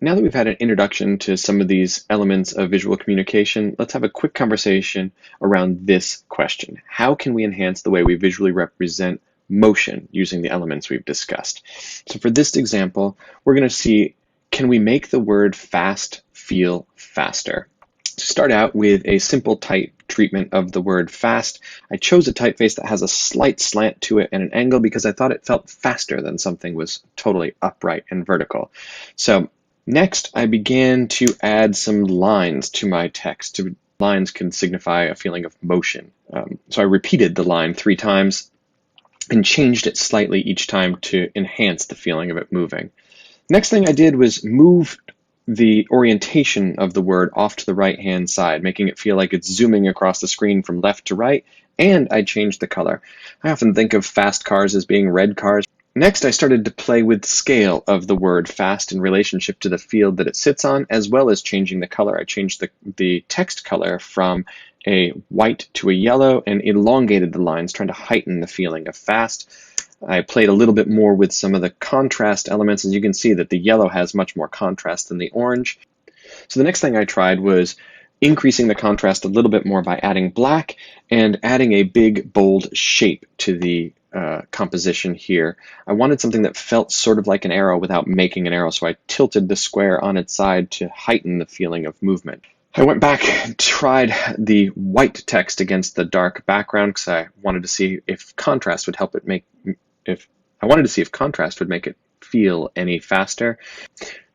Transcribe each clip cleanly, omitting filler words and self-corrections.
Now that we've had an introduction to some of these elements of visual communication, let's have a quick conversation around this question. How can we enhance the way we visually represent motion using the elements we've discussed? So for this example, we're going to see, can we make the word fast feel faster? To start out with a simple type treatment of the word fast, I chose a typeface that has a slight slant to it and an angle because I thought it felt faster than something was totally upright and vertical. So next, I began to add some lines to my text. Lines can signify a feeling of motion. So I repeated the line 3 times and changed it slightly each time to enhance the feeling of it moving. Next thing I did was move the orientation of the word off to the right-hand side, making it feel like it's zooming across the screen from left to right, and I changed the color. I often think of fast cars as being red cars. Next, I started to play with scale of the word fast in relationship to the field that it sits on, as well as changing the color. I changed the text color from a white to a yellow and elongated the lines, trying to heighten the feeling of fast. I played a little bit more with some of the contrast elements, and you can see that the yellow has much more contrast than the orange. So the next thing I tried was increasing the contrast a little bit more by adding black and adding a big, bold shape to the composition here. I wanted something that felt sort of like an arrow without making an arrow, so I tilted the square on its side to heighten the feeling of movement. I went back and tried the white text against the dark background because I wanted to see if contrast would help it if contrast would make it feel any faster.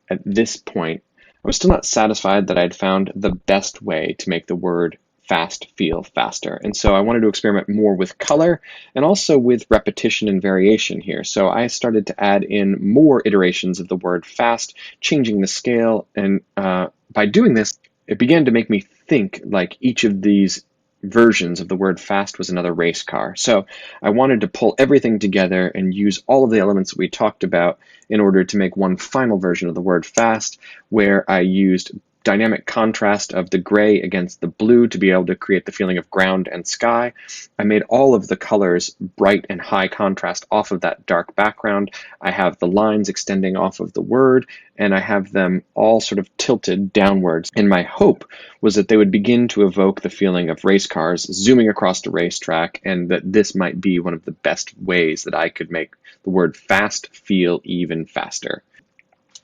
At this point, I was still not satisfied that I'd found the best way to make the word fast feel faster. And so I wanted to experiment more with color and also with repetition and variation here. So I started to add in more iterations of the word fast, changing the scale. And by doing this, it began to make me think like each of these versions of the word fast was another race car. So I wanted to pull everything together and use all of the elements that we talked about in order to make one final version of the word fast, where I used dynamic contrast of the gray against the blue to be able to create the feeling of ground and sky. I made all of the colors bright and high contrast off of that dark background. I have the lines extending off of the word, and I have them all sort of tilted downwards. And my hope was that they would begin to evoke the feeling of race cars zooming across the racetrack, and that this might be one of the best ways that I could make the word fast feel even faster.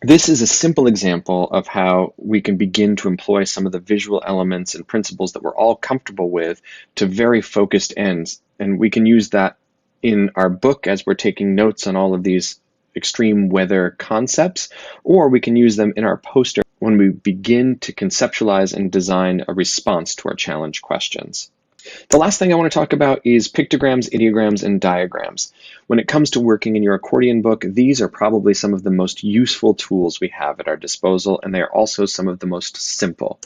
This is a simple example of how we can begin to employ some of the visual elements and principles that we're all comfortable with to very focused ends. And we can use that in our book as we're taking notes on all of these extreme weather concepts, or we can use them in our poster when we begin to conceptualize and design a response to our challenge questions. The last thing I want to talk about is pictograms, ideograms, and diagrams. When it comes to working in your accordion book, these are probably some of the most useful tools we have at our disposal, and they are also some of the most simple.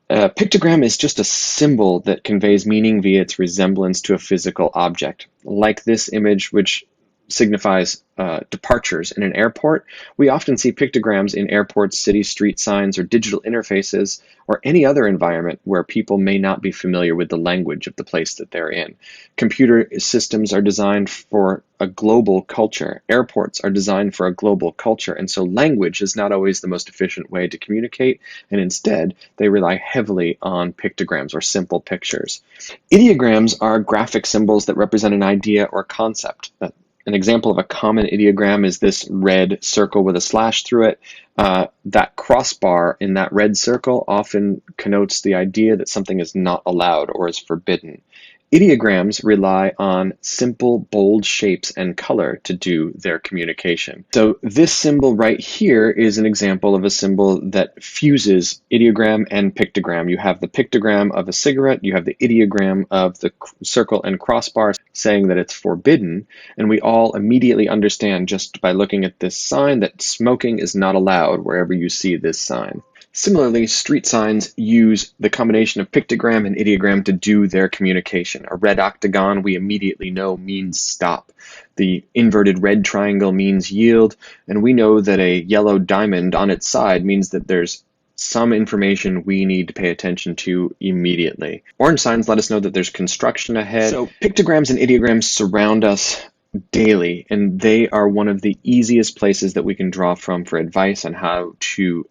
A pictogram is just a symbol that conveys meaning via its resemblance to a physical object. Like this image, which signifies departures in an airport, we often see pictograms in airports, city street signs, or digital interfaces, or any other environment where people may not be familiar with the language of the place that they're in. Computer systems are designed for a global culture. Airports are designed for a global culture, and so language is not always the most efficient way to communicate, and instead they rely heavily on pictograms or simple pictures. Ideograms are graphic symbols that represent an idea or concept. An example of a common ideogram is this red circle with a slash through it. That crossbar in that red circle often connotes the idea that something is not allowed or is forbidden. Ideograms rely on simple, bold shapes and color to do their communication. So this symbol right here is an example of a symbol that fuses ideogram and pictogram. You have the pictogram of a cigarette, you have the ideogram of the circle and crossbar saying that it's forbidden, and we all immediately understand just by looking at this sign that smoking is not allowed wherever you see this sign. Similarly, street signs use the combination of pictogram and ideogram to do their communication. A red octagon we immediately know means stop. The inverted red triangle means yield, and we know that a yellow diamond on its side means that there's some information we need to pay attention to immediately. Orange signs let us know that there's construction ahead. So pictograms and ideograms surround us daily, and they are one of the easiest places that we can draw from for advice on how to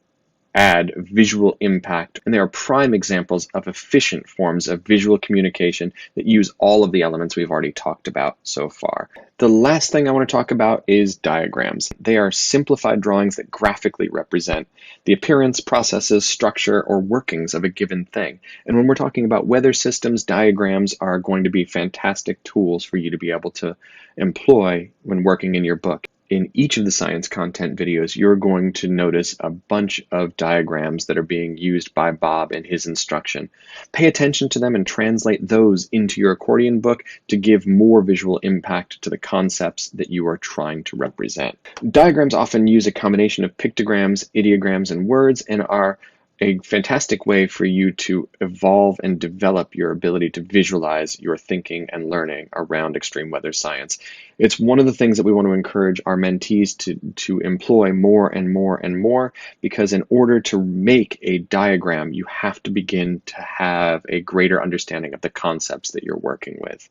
add visual impact. And they are prime examples of efficient forms of visual communication that use all of the elements we've already talked about so far. The last thing I want to talk about is diagrams. They are simplified drawings that graphically represent the appearance, processes, structure, or workings of a given thing. And when we're talking about weather systems, diagrams are going to be fantastic tools for you to be able to employ when working in your book. In each of the science content videos, you're going to notice a bunch of diagrams that are being used by Bob in his instruction. Pay attention to them and translate those into your accordion book to give more visual impact to the concepts that you are trying to represent. Diagrams often use a combination of pictograms, ideograms, and words, and are a fantastic way for you to evolve and develop your ability to visualize your thinking and learning around extreme weather science. It's one of the things that we want to encourage our mentees to employ more and more and more, because in order to make a diagram, you have to begin to have a greater understanding of the concepts that you're working with.